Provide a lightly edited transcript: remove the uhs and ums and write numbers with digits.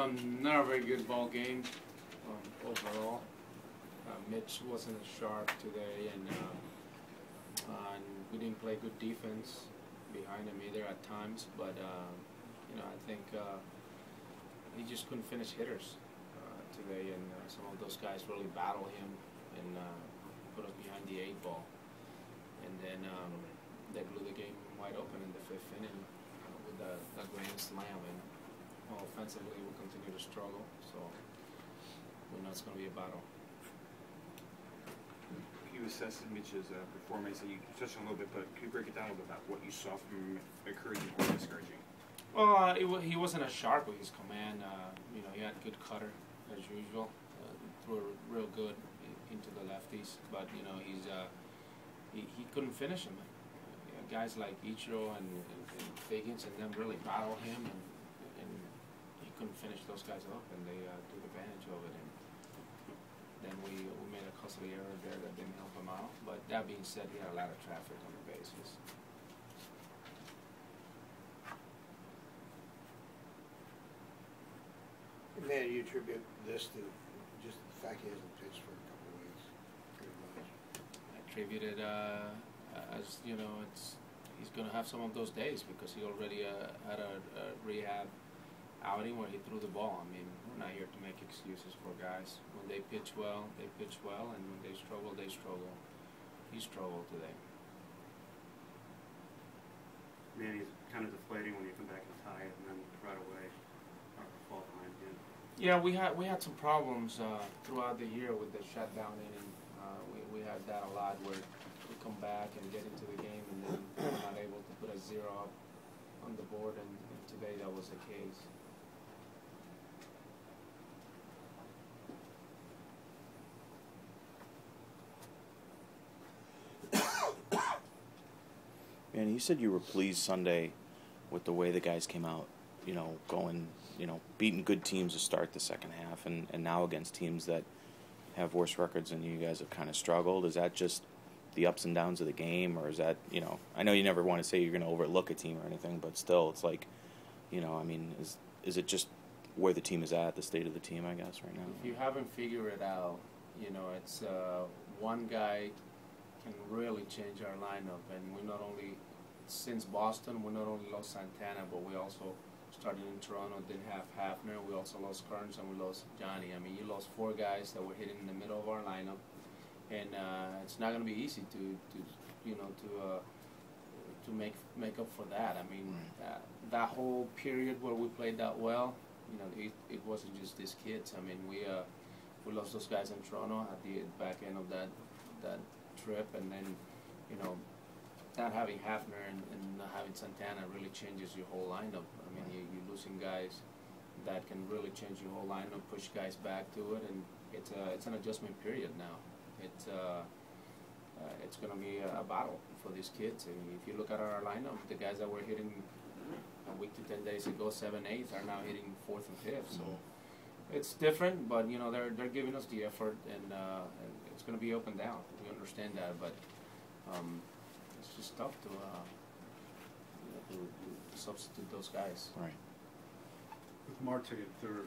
Not a very good ball game overall. Mitch wasn't as sharp today, and we didn't play good defense behind him either at times. But you know, I think he just couldn't finish hitters today, and some of those guys really battled him and put us behind the 8 ball. And then they blew the game wide open in the 5th inning with a grand slam. And offensively, we'll continue to struggle. So we know it's going to be a battle. You assessed Mitch's performance, and you touched on a little bit, but can you break it down a little bit about what you saw from him, encouraging or discouraging? Well, he wasn't as sharp with his command. You know, he had good cutter as usual. Threw it real good into the lefties, but you know he couldn't finish him. Guys like Ichiro and Higgins and them really battled him, and he couldn't finish those guys up, and they took advantage of it. And then we made a costly error there that didn't help him out. But that being said, we had a lot of traffic on the bases. Man, you attribute this to just the fact he hasn't pitched for a couple of weeks, pretty much. I attribute it as, you know, he's going to have some of those days because he already had a rehab outing where he threw the ball. I mean, we're not here to make excuses for guys. When they pitch well, they pitch well, and when they struggle, they struggle. He struggled today. Manny's kind of deflating when you come back and tie it, and then right away fall behind again. Yeah, we had some problems throughout the year with the shutdown inning. We had that a lot where we come back and get into the game, and then we're not able to put a 0 up on the board, and today that was the case. Man, you said you were pleased Sunday with the way the guys came out, you know, going, you know, beating good teams to start the second half, and now against teams that have worse records than you guys have kind of struggled. Is that just the ups and downs of the game, or is that, you know, I know you never want to say you're going to overlook a team or anything, but still, it's like, you know, I mean, is it just where the team is at, the state of the team, I guess, right now? If you haven't figured it out, you know, it's one guy can really change our lineup, and we not only, since Boston, we not only lost Santana, but we also started in Toronto, didn't have Hafner, we also lost Kearns, and we lost Johnny. I mean, you lost 4 guys that were hitting in the middle of our lineup, and it's not going to be easy to you know, to make up for that. I mean, that whole period where we played that well, you know, it wasn't just these kids. I mean, we lost those guys in Toronto at the back end of that trip, and then, you know, not having Hafner and not having Santana really changes your whole lineup. I mean, you're losing guys that can really change your whole lineup, push guys back to it, and it's an adjustment period now. It's going to be a battle for these kids. And if you look at our lineup, the guys that were hitting a week to 10 days ago, 7, 8, are now hitting 4th and 5th. So it's different, but you know, they're giving us the effort, and it's going to be up and down. We understand that, but it's just tough to, you know, to substitute those guys. Right. With Marte at third,